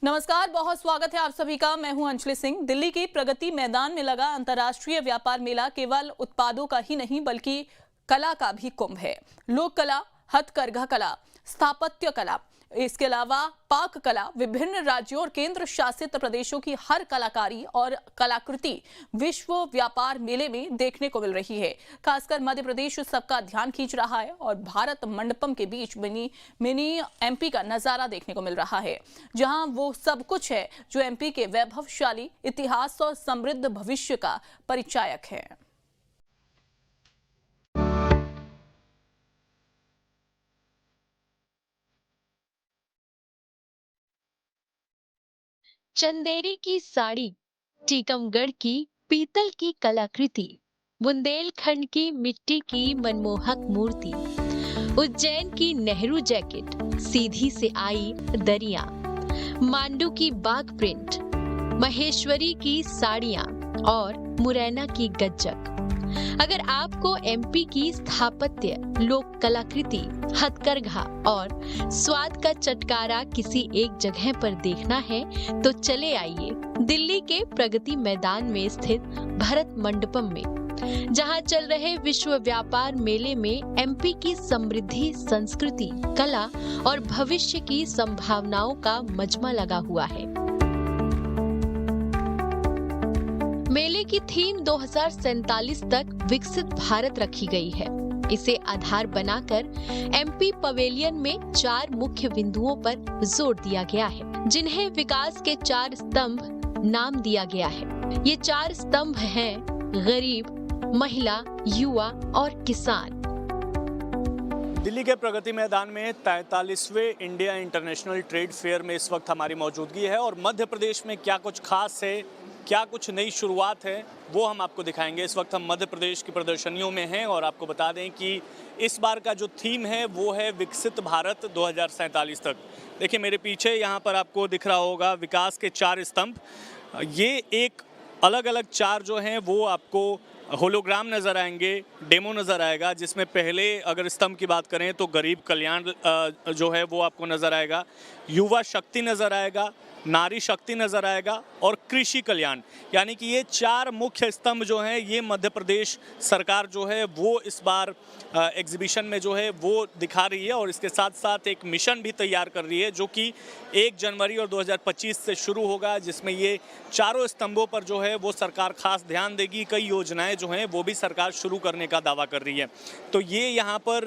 नमस्कार, बहुत स्वागत है आप सभी का। मैं हूं अंजलि सिंह। दिल्ली के प्रगति मैदान में लगा अंतर्राष्ट्रीय व्यापार मेला केवल उत्पादों का ही नहीं बल्कि कला का भी कुंभ है। लोक कला, हथकरघा कला, स्थापत्य कला, इसके अलावा पाक कला, विभिन्न राज्यों और केंद्र शासित प्रदेशों की हर कलाकारी और कलाकृति विश्व व्यापार मेले में देखने को मिल रही है। खासकर मध्य प्रदेश सबका ध्यान खींच रहा है और भारत मंडपम के बीच मिनी एमपी का नजारा देखने को मिल रहा है, जहां वो सब कुछ है जो एमपी के वैभवशाली इतिहास और समृद्ध भविष्य का परिचायक है। चंदेरी की साड़ी, टीकमगढ़ की पीतल की कलाकृति, बुंदेलखंड की मिट्टी की मनमोहक मूर्ति, उज्जैन की नेहरू जैकेट, सीधी से आई दरिया, मांडू की बाग प्रिंट, महेश्वरी की साड़ियां और मुरैना की गज्जक। अगर आपको एमपी की स्थापत्य, लोक कलाकृति, हथकरघा और स्वाद का चटकारा किसी एक जगह पर देखना है तो चले आइए दिल्ली के प्रगति मैदान में स्थित भारत मंडपम में, जहां चल रहे विश्व व्यापार मेले में एमपी की समृद्धि, संस्कृति, कला और भविष्य की संभावनाओं का मजमा लगा हुआ है। मेले की थीम 2047 तक विकसित भारत रखी गई है। इसे आधार बनाकर एमपी पवेलियन में 4 मुख्य बिंदुओं पर जोर दिया गया है, जिन्हें विकास के 4 स्तंभ नाम दिया गया है। ये 4 स्तंभ हैं गरीब, महिला, युवा और किसान। दिल्ली के प्रगति मैदान में 43वें इंडिया इंटरनेशनल ट्रेड फेयर में इस वक्त हमारी मौजूदगी है और मध्य प्रदेश में क्या कुछ खास है, क्या कुछ नई शुरुआत है, वो हम आपको दिखाएंगे। इस वक्त हम मध्य प्रदेश की प्रदर्शनियों में हैं और आपको बता दें कि इस बार का जो थीम है वो है विकसित भारत 2047 तक। देखिए मेरे पीछे यहाँ पर आपको दिख रहा होगा विकास के 4 स्तंभ। ये एक अलग अलग 4 जो हैं वो आपको होलोग्राम नज़र आएंगे, डेमो नज़र आएगा, जिसमें पहले अगर स्तंभ की बात करें तो गरीब कल्याण जो है वो आपको नज़र आएगा, युवा शक्ति नज़र आएगा, नारी शक्ति नज़र आएगा और कृषि कल्याण। यानी कि ये 4 मुख्य स्तंभ जो हैं ये मध्य प्रदेश सरकार जो है वो इस बार एग्जीबिशन में जो है वो दिखा रही है और इसके साथ साथ एक मिशन भी तैयार कर रही है जो कि 1 जनवरी और 2025 से शुरू होगा, जिसमें ये 4 स्तंभों पर जो है वो सरकार खास ध्यान देगी। कई योजनाएं जो हैं वो भी सरकार शुरू करने का दावा कर रही है। तो ये यहाँ पर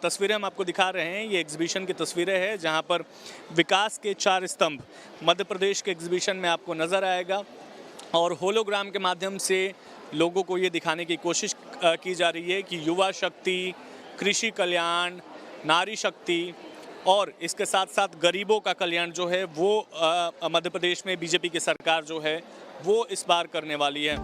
तस्वीरें हम आपको दिखा रहे हैं, ये एग्जीबिशन की तस्वीरें हैं जहाँ पर विकास के 4 स्तंभ मध्य प्रदेश के एग्जीबिशन में आपको नज़र आएगा और होलोग्राम के माध्यम से लोगों को ये दिखाने की कोशिश की जा रही है कि युवा शक्ति, कृषि कल्याण, नारी शक्ति और इसके साथ साथ गरीबों का कल्याण जो है वो मध्य प्रदेश में बीजेपी की सरकार जो है वो इस बार करने वाली है।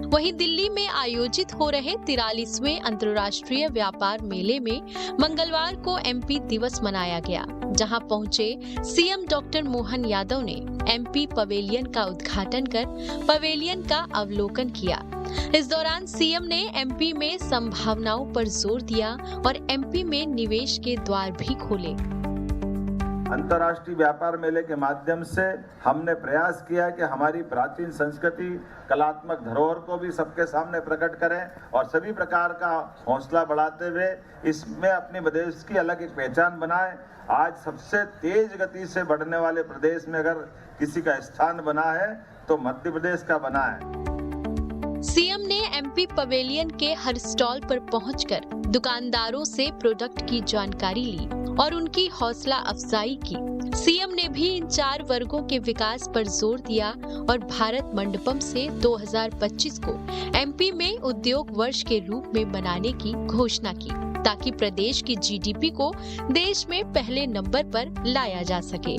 वहीं दिल्ली में आयोजित हो रहे 43वें अंतर्राष्ट्रीय व्यापार मेले में मंगलवार को एमपी दिवस मनाया गया, जहां पहुंचे सीएम डॉक्टर मोहन यादव ने एमपी पवेलियन का उद्घाटन कर पवेलियन का अवलोकन किया। इस दौरान सीएम ने एमपी में संभावनाओं पर जोर दिया और एमपी में निवेश के द्वार भी खोले। अंतर्राष्ट्रीय व्यापार मेले के माध्यम से हमने प्रयास किया कि हमारी प्राचीन संस्कृति, कलात्मक धरोहर को भी सबके सामने प्रकट करें और सभी प्रकार का हौसला बढ़ाते हुए इसमें अपने प्रदेश की अलग एक पहचान बनाएं। आज सबसे तेज गति से बढ़ने वाले प्रदेश में अगर किसी का स्थान बना है तो मध्य प्रदेश का बना है। सीएम ने एमपी पवेलियन के हर स्टॉल पर पहुंचकर दुकानदारों से प्रोडक्ट की जानकारी ली और उनकी हौसला अफजाई की। सीएम ने भी इन 4 वर्गों के विकास पर जोर दिया और भारत मंडपम से 2025 को एमपी में उद्योग वर्ष के रूप में बनाने की घोषणा की, ताकि प्रदेश की जीडीपी को देश में पहले नंबर पर लाया जा सके।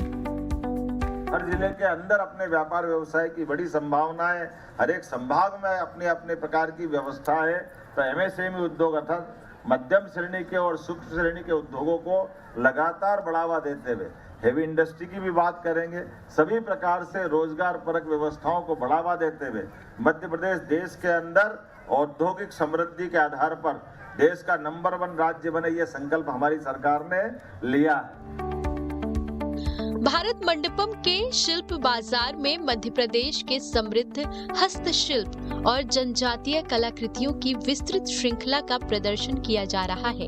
हर जिले के अंदर अपने व्यापार व्यवसाय की बड़ी संभावना है। हर एक संभाग में अपने अपने प्रकार की व्यवस्था है। तो एमएसएमई उद्योग अर्थात मध्यम श्रेणी के और सूक्ष्म श्रेणी के उद्योगों को लगातार बढ़ावा देते हुए हेवी इंडस्ट्री की भी बात करेंगे। सभी प्रकार से रोजगार परक व्यवस्थाओं को बढ़ावा देते हुए मध्य प्रदेश देश के अंदर औद्योगिक समृद्धि के आधार पर देश का नंबर 1 राज्य बने, ये संकल्प हमारी सरकार ने लिया है। भारत मंडपम के शिल्प बाजार में मध्य प्रदेश के समृद्ध हस्तशिल्प और जनजातीय कलाकृतियों की विस्तृत श्रृंखला का प्रदर्शन किया जा रहा है।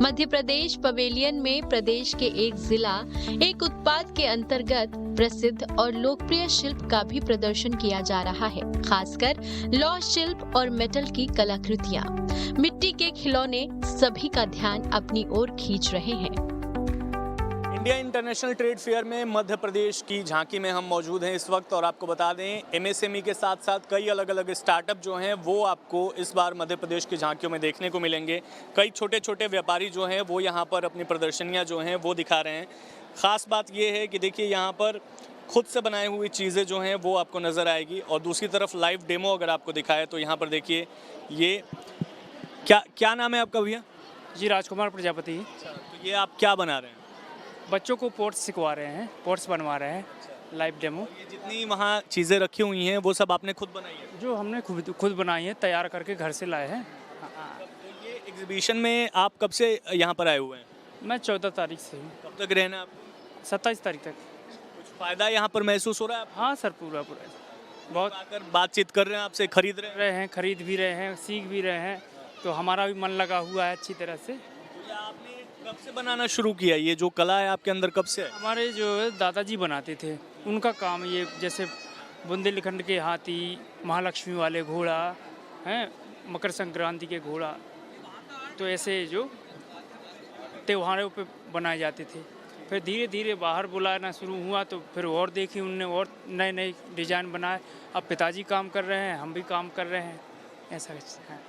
मध्य प्रदेश पवेलियन में प्रदेश के एक जिला एक उत्पाद के अंतर्गत प्रसिद्ध और लोकप्रिय शिल्प का भी प्रदर्शन किया जा रहा है, खासकर लौह शिल्प और मेटल की कलाकृतियां। मिट्टी के खिलौने सभी का ध्यान अपनी ओर खींच रहे हैं। इंडिया इंटरनेशनल ट्रेड फेयर में मध्य प्रदेश की झांकी में हम मौजूद हैं इस वक्त, और आपको बता दें एमएसएमई के साथ साथ कई अलग अलग स्टार्टअप जो हैं वो आपको इस बार मध्य प्रदेश की झांकियों में देखने को मिलेंगे। कई छोटे छोटे व्यापारी जो हैं वो यहाँ पर अपनी प्रदर्शनियाँ जो हैं वो दिखा रहे हैं। ख़ास बात ये है कि देखिए यहाँ पर खुद से बनाई हुई चीज़ें जो हैं वो आपको नज़र आएगी, और दूसरी तरफ लाइव डेमो अगर आपको दिखाए तो यहाँ पर देखिए ये क्या नाम है आपका भैया? जी राजकुमार प्रजापति। तो ये आप क्या बना रहे हैं? बच्चों को पोर्ट्स सिखवा रहे हैं, पोर्ट्स बनवा रहे हैं, लाइव डेमो। ये जितनी वहाँ चीज़ें रखी हुई हैं वो सब आपने खुद बनाई है? जो हमने खुद बनाई है, तैयार करके घर से लाए हैं। तो ये एग्जीबिशन में आप कब से यहाँ पर आए हुए हैं? मैं 14 तारीख से हूँ, कब तक रहना है आपको? 27 तारीख तक। कुछ फ़ायदा यहाँ पर महसूस हो रहा है आपको? हाँ सर, पूरा बहुत आकर बातचीत कर रहे हैं आपसे, खरीद रहे हैं? खरीद भी रहे हैं, सीख भी रहे हैं, तो हमारा भी मन लगा हुआ है अच्छी तरह से। तो आपने कब से बनाना शुरू किया? ये जो कला है आपके अंदर कब से है? हमारे जो दादाजी बनाते थे उनका काम ये, जैसे बुंदेलखंड के हाथी, महालक्ष्मी वाले घोड़ा हैं, मकर संक्रांति के घोड़ा, तो ऐसे जो त्योहारों पे बनाए जाते थे। फिर धीरे धीरे बाहर बुलाना शुरू हुआ तो फिर और देखी उनने, और नए नए डिजाइन बनाए। अब पिताजी काम कर रहे हैं, हम भी काम कर रहे हैं, ऐसा है।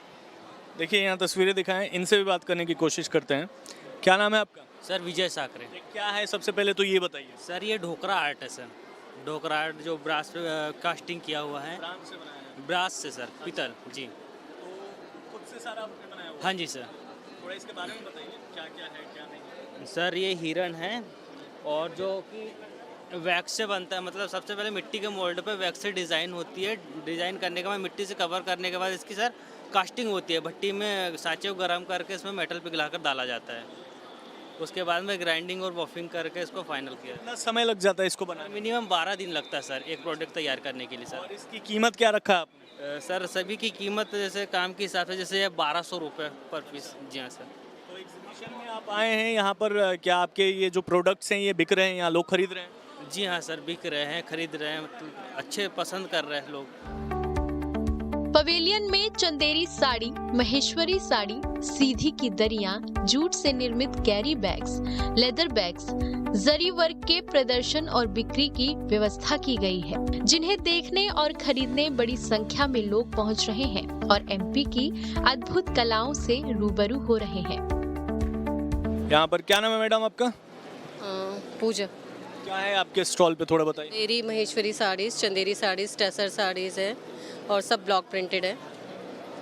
देखिए यहाँ तस्वीरें दिखाएं, इनसे भी बात करने की कोशिश करते हैं। क्या नाम है आपका? सर विजय साकरे। ये क्या है सबसे पहले तो ये बताइए। सर ये ढोकरा आर्ट है सर, ढोकरा आर्ट जो ब्रास पे कास्टिंग किया हुआ है। ब्रास से बनाया है? ब्रास से सर, पीतल जी। तो खुद से सारा आपने बनाया हुआ? हाँ जी सर। थोड़ा इसके बारे में बताइए, क्या क्या है क्या नहीं? सर ये हिरन है, और जो कि वैक्स से बनता है, मतलब सबसे पहले मिट्टी के मोल्ड पे वैक्स से डिज़ाइन होती है। डिज़ाइन करने के बाद मिट्टी से कवर करने के बाद इसकी सर कास्टिंग होती है। भट्टी में सांचे को गर्म करके इसमें मेटल पिघलाकर डाला जाता है। उसके बाद में ग्राइंडिंग और बफिंग करके इसको फाइनल किया। कितना समय लग जाता है इसको बनाने? मिनिमम 12 दिन लगता है सर एक प्रोडक्ट तैयार करने के लिए सर। और इसकी कीमत क्या रखा है आपने? सर सभी की कीमत जैसे काम के हिसाब से, जैसे 1200 रुपये पर पीस। जी हाँ सर। तो एग्जीबिशन में आप आए हैं यहाँ पर, क्या आपके ये जो प्रोडक्ट्स हैं ये बिक रहे हैं, यहाँ लोग खरीद रहे हैं? जी हाँ सर, बिक रहे हैं, खरीद रहे हैं, मतलब अच्छे पसंद कर रहे हैं लोग। पवेलियन में चंदेरी साड़ी, महेश्वरी साड़ी, सीधी की दरियां, जूट से निर्मित कैरी बैग्स, लेदर बैग्स, जरी वर्क के प्रदर्शन और बिक्री की व्यवस्था की गई है, जिन्हें देखने और खरीदने बड़ी संख्या में लोग पहुंच रहे हैं और एमपी की अद्भुत कलाओं से रूबरू हो रहे हैं। यहाँ पर क्या नाम है मैडम आपका? पूजा। क्या है आपके स्टॉल पे, थोड़ा बताइए। मेरी महेश्वरी साड़ीज़, चंदेरी साड़ीज़, टेसर साड़ीज़ है और सब ब्लॉक प्रिंटेड है।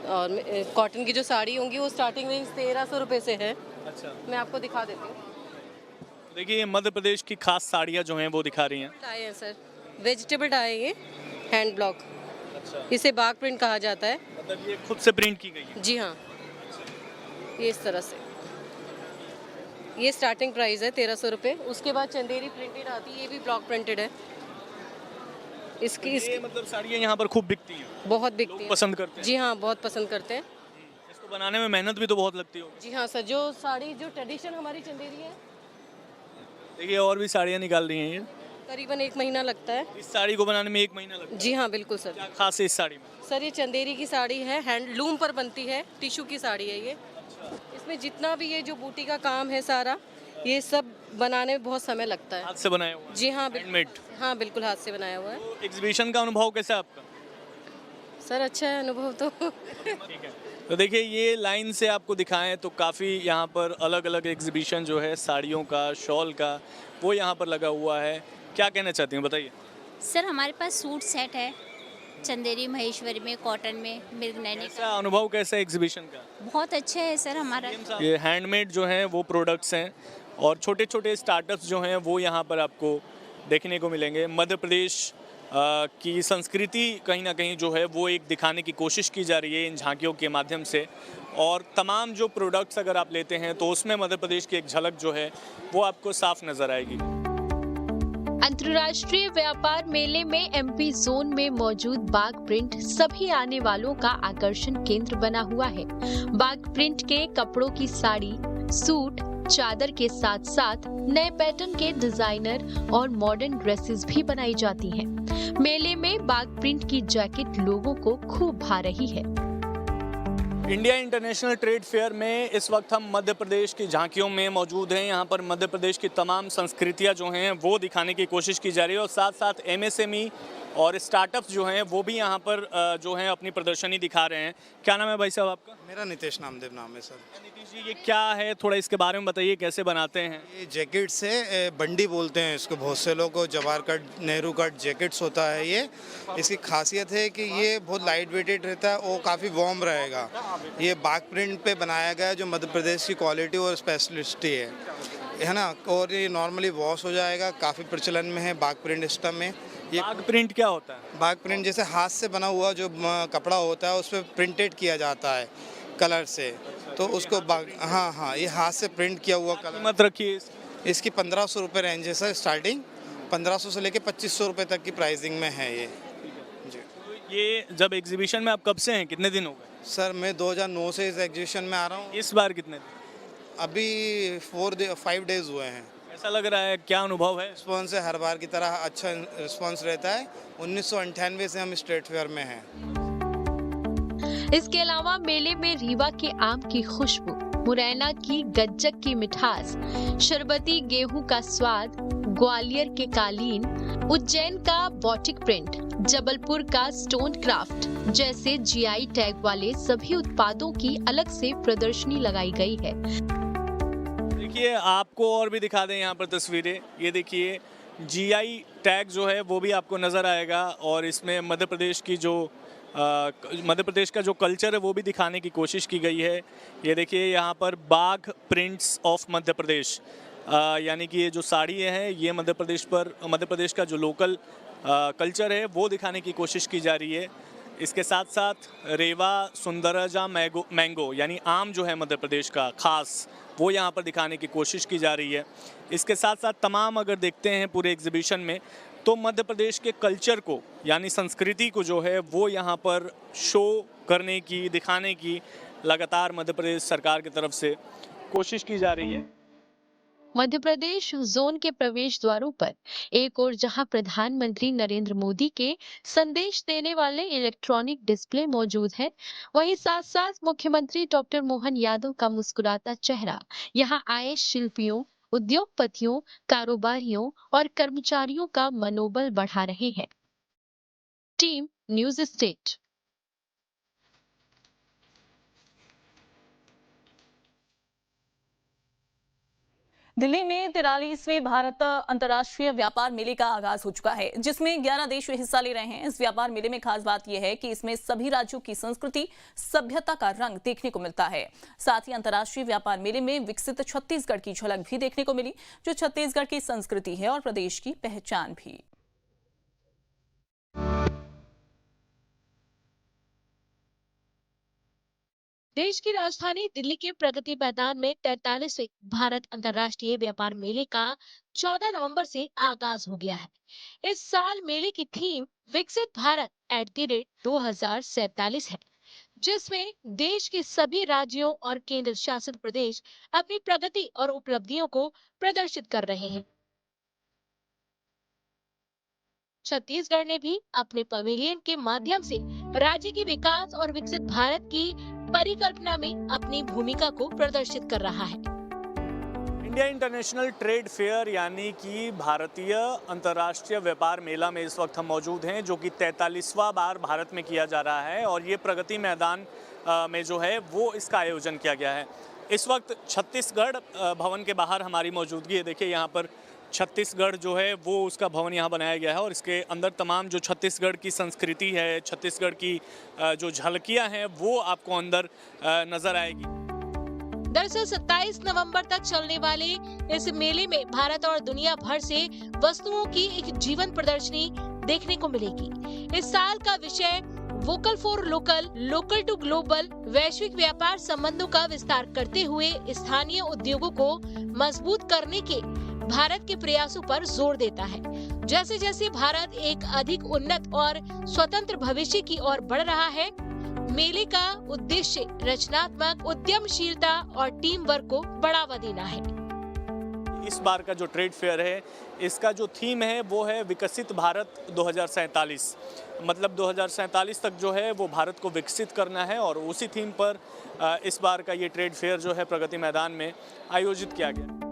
और कॉटन की जो साड़ी होंगी वो स्टार्टिंग रेंज 1300 रुपये से है। अच्छा, मैं आपको दिखा देती हूँ। देखिए ये मध्य प्रदेश की खास साड़ियाँ जो हैं वो दिखा रही हैं। टाई है सर, वेजिटेबल टाई है ये, हैंड ब्लॉक। अच्छा, इसे बाग प्रिंट कहा जाता है। मतलब ये खुद से प्रिंट की गई है? जी हाँ, ये इस तरह से। ये स्टार्टिंग प्राइस है 1300 रुपये। उसके बाद चंदेरी प्रिंटेड आती है, ये भी ब्लॉक प्रिंटेड है। इसकी मतलब साड़ियाँ यहाँ पर खूब बिकती हैं, बहुत बिकती लोग है। पसंद करते हैं? जी हाँ, बहुत पसंद करते हैं। इसको बनाने में मेहनत भी तो बहुत लगती होगी? जी हाँ सर, जो साड़ी जो ट्रेडिशन हमारी चंदेरी है, देखिए और भी साड़ियाँ निकाल रही हैं ये। करीबन 1 महीना लगता है। इस साड़ी को बनाने में 1 महीना लगता है? जी हाँ बिल्कुल सर। क्या खास है इस साड़ी में? सर ये चंदेरी की साड़ी है, हैंडलूम पर बनती है, टिश्यू की साड़ी है ये। इसमें जितना भी ये जो बूटी का काम है सारा, ये सब बनाने में बहुत समय लगता है। हाथ से बनाया हुआ है? जी हाँ हैंडमेड? हाँ बिल्कुल, हाथ से बनाया हुआ है। तो एग्जीबिशन का अनुभव कैसा है आपका? सर अच्छा है अनुभव तो। ठीक है, तो देखिए ये लाइन से आपको दिखाएं तो काफ़ी यहाँ पर अलग अलग एग्जीबिशन जो है साड़ियों का, शॉल का, वो यहाँ पर लगा हुआ है। क्या कहना चाहती हूँ बताइए। सर हमारे पास सूट सेट है, चंदेरी महेश्वरी में, कॉटन में, मिर्ग नैनी कैसा का। अनुभव कैसा है एग्जीबिशन का? बहुत अच्छा है सर हमारा। ये हैंडमेड जो हैं वो प्रोडक्ट्स हैं, और छोटे छोटे स्टार्टअप्स जो हैं वो यहाँ पर आपको देखने को मिलेंगे। मध्य प्रदेश की संस्कृति कहीं ना कहीं जो है वो एक दिखाने की कोशिश की जा रही है इन झांकियों के माध्यम से, और तमाम जो प्रोडक्ट्स अगर आप लेते हैं तो उसमें मध्य प्रदेश की एक झलक जो है वो आपको साफ नज़र आएगी। अंतर्राष्ट्रीय व्यापार मेले में एमपी जोन में मौजूद बाग प्रिंट सभी आने वालों का आकर्षण केंद्र बना हुआ है। बाग प्रिंट के कपड़ों की साड़ी, सूट, चादर के साथ साथ नए पैटर्न के डिजाइनर और मॉडर्न ड्रेसेस भी बनाई जाती हैं। मेले में बाग प्रिंट की जैकेट लोगों को खूब भा रही है। इंडिया इंटरनेशनल ट्रेड फेयर में इस वक्त हम मध्य प्रदेश की झांकियों में मौजूद हैं। यहाँ पर मध्य प्रदेश की तमाम संस्कृतियाँ जो हैं वो दिखाने की कोशिश की जा रही है और साथ साथ एमएसएमई और स्टार्टअप्स जो हैं वो भी यहाँ पर जो हैं अपनी प्रदर्शनी दिखा रहे हैं। क्या नाम है भाई साहब आपका? मेरा नितेश नामदेव नाम है सर। नीतीश जी, ये क्या है, थोड़ा इसके बारे में बताइए, कैसे बनाते हैं? ये जैकेट्स है, बंडी बोलते हैं इसको बहुत से लोग, Jawahar cut, Nehru cut jackets होता है ये। इसकी खासियत है कि ये बहुत लाइट वेटेड रहता है और काफ़ी वार्म रहेगा। ये बाग प्रिंट पे बनाया गया है जो मध्य प्रदेश की क्वालिटी और स्पेशलिस्टी है ना। और ये नॉर्मली वॉश हो जाएगा, काफ़ी प्रचलन में है बाग प्रिंट सिस्टम में। ये बाग प्रिंट क्या होता है? बाग प्रिंट जैसे हाथ से बना हुआ जो कपड़ा होता है उस पर प्रिंटेड किया जाता है कलर से, तो उसको बाग, हाँ, ये हाथ से प्रिंट किया हुआ कलर। कीमत रखिए इसकी 1500 रुपये रेंज है सर, स्टार्टिंग 1500 से लेके 2500 रुपये तक की प्राइसिंग में है ये जी। ये जब एग्जीबिशन में आप कब से हैं, कितने दिन हो गए? सर मैं 2009 से इस एग्जीबिशन में आ रहा हूँ। इस बार कितने दिन? अभी 5 डेज हुए हैं। ऐसा लग रहा है, क्या अनुभव है? रिस्पॉन्स है हर बार की तरह, अच्छा रिस्पॉन्स रहता है। 1998 से हम इस ट्रेड फेयर में हैं। इसके अलावा मेले में रीवा के आम की खुशबू, मुरैना की गज्जक की मिठास, शरबती गेहूं का स्वाद, ग्वालियर के कालीन, उज्जैन का बॉटिक प्रिंट, जबलपुर का स्टोन क्राफ्ट जैसे जीआई टैग वाले सभी उत्पादों की अलग से प्रदर्शनी लगाई गई है। देखिए, आपको और भी दिखा दें यहाँ पर तस्वीरें। ये देखिए, जीआई टैग जो है वो भी आपको नज़र आएगा और इसमें मध्य प्रदेश का जो कल्चर है वो भी दिखाने की कोशिश की गई है। ये देखिए, यहाँ पर बाग प्रिंट्स ऑफ मध्य प्रदेश, यानी कि ये जो साड़ी है ये मध्य प्रदेश का जो लोकल कल्चर है वो दिखाने की कोशिश की जा रही है। इसके साथ साथ रेवा सुंदरजा मैंगो यानी आम जो है मध्य प्रदेश का खास, वो यहाँ पर दिखाने की कोशिश की जा रही है। इसके साथ साथ तमाम अगर देखते हैं पूरे एग्जीबिशन में तो मध्य प्रदेश के कल्चर को यानी संस्कृति को जो है वो यहाँ पर शो करने की, दिखाने की लगातार मध्य प्रदेश सरकार की तरफ से कोशिश की जा रही है। मध्य प्रदेश जोन के प्रवेश द्वारों पर एक और जहां प्रधानमंत्री नरेंद्र मोदी के संदेश देने वाले इलेक्ट्रॉनिक डिस्प्ले मौजूद है, वहीं साथ साथ मुख्यमंत्री डॉक्टर मोहन यादव का मुस्कुराता चेहरा यहां आए शिल्पियों, उद्योगपतियों, कारोबारियों और कर्मचारियों का मनोबल बढ़ा रहे हैं। Team news state. दिल्ली में 43वें भारत अंतर्राष्ट्रीय व्यापार मेले का आगाज हो चुका है, जिसमें 11 देश हिस्सा ले रहे हैं। इस व्यापार मेले में खास बात यह है कि इसमें सभी राज्यों की संस्कृति, सभ्यता का रंग देखने को मिलता है। साथ ही अंतर्राष्ट्रीय व्यापार मेले में विकसित छत्तीसगढ़ की झलक भी देखने को मिली, जो छत्तीसगढ़ की संस्कृति है और प्रदेश की पहचान भी। देश की राजधानी दिल्ली के प्रगति मैदान में 43वें भारत अंतर्राष्ट्रीय व्यापार मेले का 14 नवंबर से आगाज हो गया है। इस साल मेले की थीम विकसित भारत @2047 है, जिसमें देश के सभी राज्यों और केंद्र शासित प्रदेश अपनी प्रगति और उपलब्धियों को प्रदर्शित कर रहे हैं। छत्तीसगढ़ ने भी अपने पवेलियन के माध्यम से राज्य के विकास और विकसित भारत की परिकल्पना में अपनी भूमिका को प्रदर्शित कर रहा है। इंडिया इंटरनेशनल ट्रेड फेयर यानी कि भारतीय अंतर्राष्ट्रीय व्यापार मेला में इस वक्त हम मौजूद हैं, जो कि 43वां बार भारत में किया जा रहा है और ये प्रगति मैदान में जो है वो इसका आयोजन किया गया है। इस वक्त छत्तीसगढ़ भवन के बाहर हमारी मौजूदगी है। देखिए, यहाँ पर छत्तीसगढ़ जो है वो उसका भवन यहाँ बनाया गया है और इसके अंदर तमाम जो छत्तीसगढ़ की संस्कृति है, छत्तीसगढ़ की जो झलकियाँ हैं वो आपको अंदर नजर आएगी। दरअसल 27 नवंबर तक चलने वाले इस मेले में भारत और दुनिया भर से वस्तुओं की एक जीवन प्रदर्शनी देखने को मिलेगी। इस साल का विषय vocal for local, local to global, वैश्विक व्यापार संबंधों का विस्तार करते हुए स्थानीय उद्योगों को मजबूत करने के भारत के प्रयासों पर जोर देता है। जैसे जैसे भारत एक अधिक उन्नत और स्वतंत्र भविष्य की ओर बढ़ रहा है, मेले का उद्देश्य रचनात्मक उद्यमशीलता और टीम वर्क को बढ़ावा देना है। इस बार का जो ट्रेड फेयर है, इसका जो थीम है वो है विकसित भारत 2047। मतलब 2047 तक जो है वो भारत को विकसित करना है, और उसी थीम पर इस बार का ये ट्रेड फेयर जो है प्रगति मैदान में आयोजित किया गया।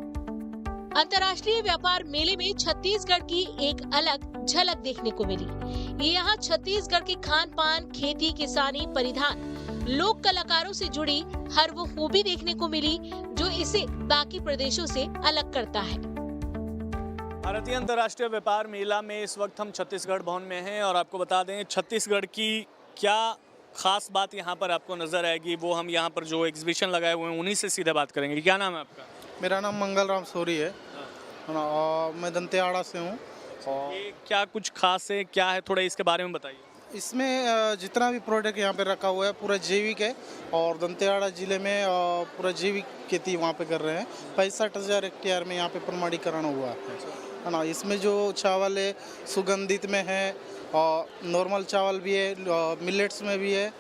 अंतर्राष्ट्रीय व्यापार मेले में छत्तीसगढ़ की एक अलग झलक देखने को मिली। यहाँ छत्तीसगढ़ के खान पान, खेती, किसानी, परिधान, लोक कलाकारों से जुड़ी हर वो खूबी देखने को मिली जो इसे बाकी प्रदेशों से अलग करता है। भारतीय अंतर्राष्ट्रीय व्यापार मेला में इस वक्त हम छत्तीसगढ़ भवन में हैं, और आपको बता दें छत्तीसगढ़ की क्या खास बात यहाँ पर आपको नजर आएगी, वो हम यहाँ पर जो एग्जीबिशन लगाए हुए हैं उन्हीं से सीधे बात करेंगे। क्या नाम है आपका? मेरा नाम मंगल राम सोरी है और मैं दंतेवाड़ा से हूँ। और ये क्या कुछ खास है, क्या है, थोड़ा इसके बारे में बताइए। इसमें जितना भी प्रोडक्ट यहाँ पे रखा हुआ है पूरा जैविक है, और दंतेवाड़ा जिले में पूरा जैविक खेती वहाँ पे कर रहे हैं। 65,000 हेक्टेयर में यहाँ पे प्रमाणीकरण हुआ है ना। इसमें जो चावल है सुगंधित में है, और नॉर्मल चावल भी है, मिलेट्स में भी है,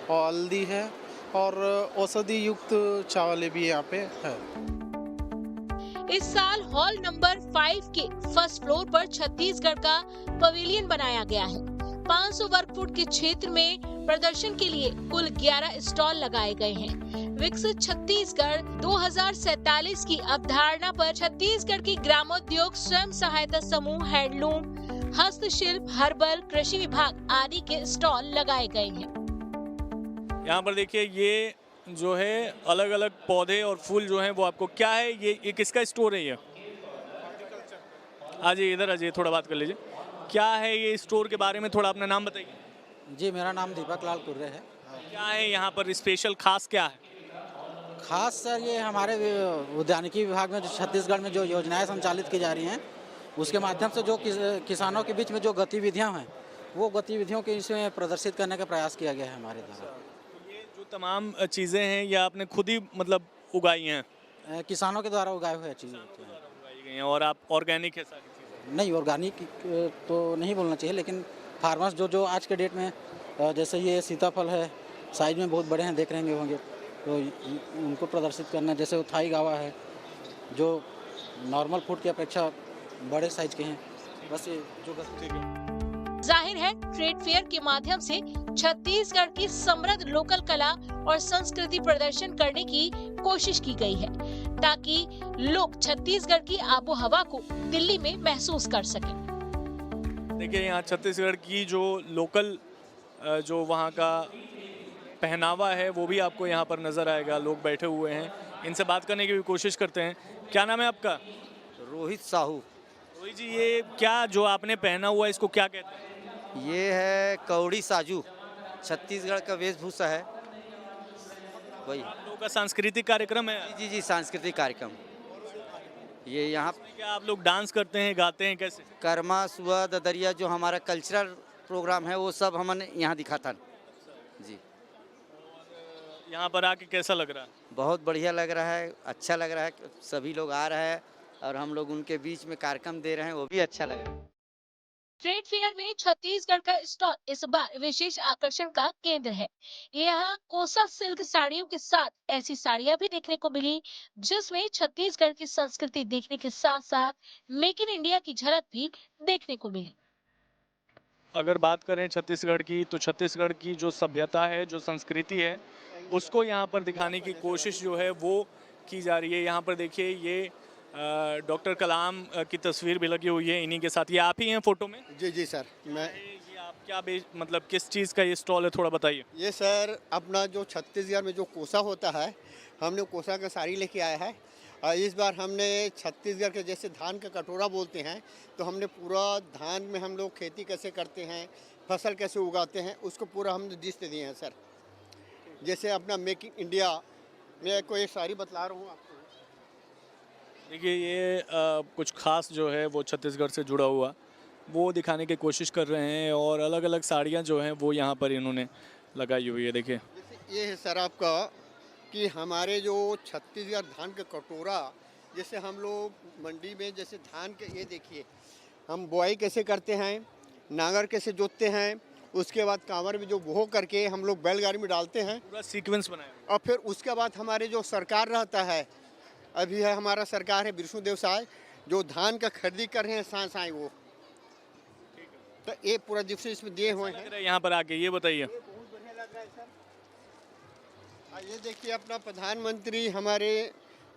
और हल्दी है, और औषधि युक्त चावल भी यहाँ पे है। इस साल हॉल नंबर 5 के फर्स्ट फ्लोर पर छत्तीसगढ़ का पवेलियन बनाया गया है। 500 वर्ग फुट के क्षेत्र में प्रदर्शन के लिए कुल 11 स्टॉल लगाए गए हैं। विकसित छत्तीसगढ़ 2047 की अवधारणा पर छत्तीसगढ़ की ग्रामोद्योग, स्वयं सहायता समूह, हैंडलूम, हस्तशिल्प, हर्बल, कृषि विभाग आदि के स्टॉल लगाए गए हैं। यहाँ पर देखिए ये जो है अलग अलग पौधे और फूल जो हैं वो आपको क्या है, ये किसका स्टोर है? ये आजिए इधर आजिए, थोड़ा बात कर लीजिए। क्या है ये स्टोर के बारे में थोड़ा अपना नाम बताइए। जी, मेरा नाम दीपक लाल कुर्रे है। क्या है यहाँ पर स्पेशल, खास क्या है? खास सर ये हमारे उद्यानिकी विभाग में जो छत्तीसगढ़ में जो योजनाएं संचालित की जा रही हैं उसके माध्यम से जो किसानों के बीच में जो गतिविधियां हैं वो गतिविधियों के इसमें प्रदर्शित करने का प्रयास किया गया है हमारे द्वारा। ये जो तमाम चीज़ें हैं ये आपने खुद ही मतलब उगाई हैं? किसानों के द्वारा उगाए हुए चीज़ें उगाई गई हैं, और आप ऑर्गेनिक है सारी चीज़ें? नहीं, ऑर्गेनिक तो नहीं बोलना चाहिए, लेकिन फार्मर्स जो आज के डेट में जैसे ये सीताफल है, साइज में बहुत बड़े हैं, देख रहे होंगे, तो उनको प्रदर्शित करना। जैसे वो थाई गावा है जो नॉर्मल फूड की अपेक्षा बड़े साइज के हैं। बस ये जो जाहिर है ट्रेड फेयर के माध्यम से छत्तीसगढ़ की समृद्ध लोकल कला और संस्कृति प्रदर्शन करने की कोशिश की गई है ताकि लोग छत्तीसगढ़ की आबो हवा को दिल्ली में महसूस कर सकें। देखिए यहाँ छत्तीसगढ़ की जो लोकल जो वहाँ का पहनावा है वो भी आपको यहाँ पर नज़र आएगा। लोग बैठे हुए हैं, इनसे बात करने की भी कोशिश करते हैं। क्या नाम है आपका? रोहित साहू। रोहित जी, ये क्या जो आपने पहना हुआ है इसको क्या कहते हैं? ये है कौड़ी साजू, छत्तीसगढ़ का वेशभूषा है वही। आप लोगों का सांस्कृतिक कार्यक्रम है? जी जी, सांस्कृतिक कार्यक्रम। ये यहाँ क्या आप लोग डांस करते हैं, गाते हैं, कैसे? कर्मा, सुआ, ददरिया जो हमारा कल्चरल प्रोग्राम है वो सब हमने यहाँ दिखाता जी। यहाँ पर आके कैसा लग रहा है? बहुत बढ़िया लग रहा है, अच्छा लग रहा है। सभी लोग आ रहे हैं और हम लोग उनके बीच में कार्यक्रम दे रहे हैं, वो भी अच्छा लग रहा है। ट्रेड फेयर में छत्तीसगढ़ का स्टॉल इस बार विशेष आकर्षण का केंद्र है। यहाँ कोसा सिल्क साड़ियों के साथ ऐसी साड़ियां भी देखने को मिली जिसमें छत्तीसगढ़ की संस्कृति देखने के साथ साथ मेक इन इंडिया की झलक भी देखने को मिली। अगर बात करें छत्तीसगढ़ की, तो छत्तीसगढ़ की जो सभ्यता है, जो संस्कृति है, उसको यहाँ पर दिखाने की कोशिश जो है वो की जा रही है। यहाँ पर देखिए ये डॉक्टर कलाम की तस्वीर भी लगी हुई है इन्हीं के साथ। ये आप ही हैं फोटो में? जी जी सर, मैं। ये आप क्या मतलब किस चीज़ का ये स्टॉल है, थोड़ा बताइए। ये सर अपना जो छत्तीसगढ़ में जो कोसा होता है, हमने कोसा का साड़ी लेके आया है। और इस बार हमने छत्तीसगढ़ के जैसे धान का कटोरा बोलते हैं, तो हमने पूरा धान में हम लोग खेती कैसे करते हैं, फसल कैसे उगाते हैं, उसको पूरा हमने डिश दे दिए हैं सर। जैसे अपना मेक इन इंडिया, मैं कोई एक साड़ी बतला रहा हूँ आपको। देखिए ये कुछ खास जो है वो छत्तीसगढ़ से जुड़ा हुआ वो दिखाने की कोशिश कर रहे हैं, और अलग अलग साड़ियाँ जो हैं वो यहाँ पर इन्होंने लगाई हुई है। देखिए ये है सर आपका कि हमारे जो छत्तीसगढ़ धान का कटोरा, जैसे हम लोग मंडी में जैसे धान के ये देखिए हम बुआई कैसे करते हैं, नांगर कैसे जोतते हैं, उसके बाद कांवर में जो बो करके हम लोग बैलगाड़ी में डालते हैं, पूरा सीक्वेंस बनाया हुआ और फिर उसके बाद हमारे जो सरकार रहता है, अभी है हमारा सरकार है विष्णुदेव साय, जो धान का खरीदी कर रहे हैं साई वो, तो ये पूरा जिप्सी इसमें दिए हुए हैं। लग रहा है यहाँ पर आके, ये बताइए। बहुत बढ़िया लग रहा है सर। ये देखिए अपना प्रधानमंत्री हमारे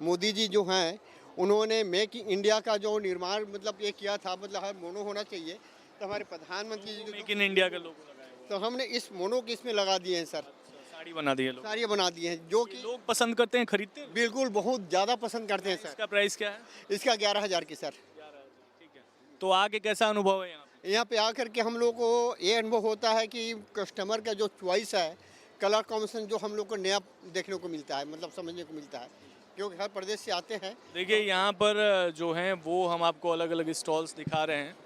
मोदी जी जो हैं, उन्होंने मेक इन इंडिया का जो निर्माण मतलब ये किया था, मतलब हर मोनो होना चाहिए, तो हमारे प्रधानमंत्री जी मेक इन इंडिया का लोगो लगाया हुआ तो हमने इस मोनो के इसमें लगा दिए हैं सर, है। साड़ी बना दी है लोग, साड़ियाँ बना दिए हैं जो कि लोग पसंद करते हैं, खरीदते हैं। बिल्कुल बहुत ज़्यादा पसंद करते हैं सर। इसका प्राइस क्या है? इसका 11,000 की सर। ठीक है। तो आके कैसा अनुभव है यहाँ पे? यहाँ पे आकर के हम लोग को ये अनुभव होता है कि कस्टमर का जो चॉइस है, कलर कॉम्बिनेशन जो हम लोग को नया देखने को मिलता है, मतलब समझने को मिलता है, क्योंकि हर प्रदेश से आते हैं। देखिए यहाँ पर जो हैं वो हम आपको अलग अलग स्टॉल्स दिखा रहे हैं।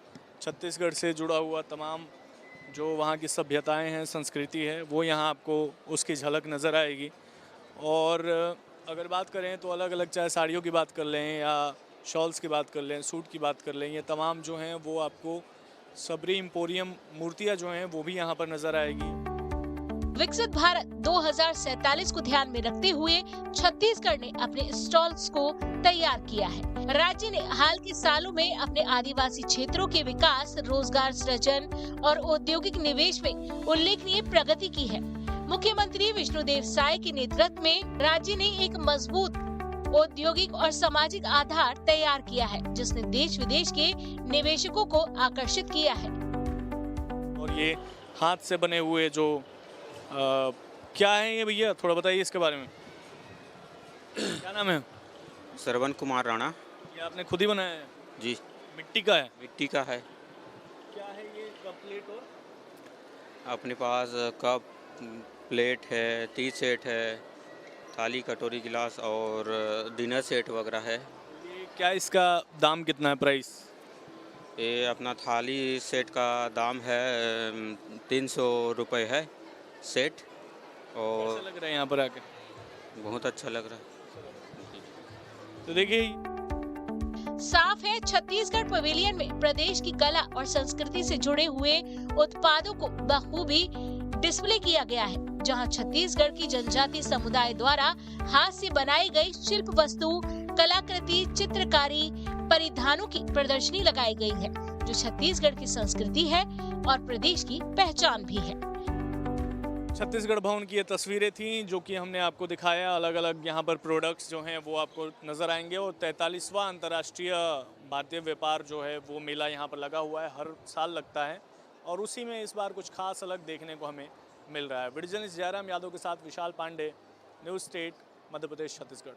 छत्तीसगढ़ से जुड़ा हुआ तमाम जो वहाँ की सभ्यताएं हैं, संस्कृति है, वो यहाँ आपको उसकी झलक नज़र आएगी। और अगर बात करें तो अलग अलग, चाहे साड़ियों की बात कर लें या शॉल्स की बात कर लें, सूट की बात कर लें, ये तमाम जो हैं वो आपको सबरी एम्पोरियम मूर्तियाँ जो हैं वो भी यहाँ पर नज़र आएगी। विकसित भारत 2047 को ध्यान में रखते हुए छत्तीसगढ़ ने अपने स्टॉल्स को तैयार किया है। राज्य ने हाल के सालों में अपने आदिवासी क्षेत्रों के विकास, रोजगार सृजन और औद्योगिक निवेश में उल्लेखनीय प्रगति की है। मुख्यमंत्री विष्णुदेव साय के नेतृत्व में राज्य ने एक मजबूत औद्योगिक और सामाजिक आधार तैयार किया है, जिसने देश विदेश के निवेशकों को आकर्षित किया है। और ये हाथ से बने हुए जो क्या है ये भैया, थोड़ा बताइए इसके बारे में। क्या नाम है? श्रवण कुमार राणा। ये आपने खुद ही बनाया है? जी। मिट्टी का है? मिट्टी का है। क्या है ये कप प्लेट? और अपने पास कप प्लेट है, टी सेट है, थाली कटोरी गिलास और डिनर सेट वगैरह है। ये क्या, इसका दाम कितना है, प्राइस? ये अपना थाली सेट का दाम है 300 रुपये है सेट। और कैसा लग रहा है यहाँ पर आके? बहुत अच्छा लग रहा है। तो देखिए साफ है, छत्तीसगढ़ पवेलियन में प्रदेश की कला और संस्कृति से जुड़े हुए उत्पादों को बखूबी डिस्प्ले किया गया है, जहां छत्तीसगढ़ की जनजाति समुदाय द्वारा हाथ से बनाई गई शिल्प वस्तु, कलाकृति, चित्रकारी, परिधानों की प्रदर्शनी लगाई गई है, जो छत्तीसगढ़ की संस्कृति है और प्रदेश की पहचान भी है। छत्तीसगढ़ भवन की ये तस्वीरें थी जो कि हमने आपको दिखाया। अलग अलग यहाँ पर प्रोडक्ट्स जो हैं वो आपको नज़र आएंगे। और 43वां अंतर्राष्ट्रीय भारतीय व्यापार जो है वो मेला यहाँ पर लगा हुआ है, हर साल लगता है, और उसी में इस बार कुछ खास अलग देखने को हमें मिल रहा है। वीडियो जर्नलिस्ट जयराम यादव के साथ विशाल पांडे, न्यूज़ स्टेट, मध्य प्रदेश, छत्तीसगढ़।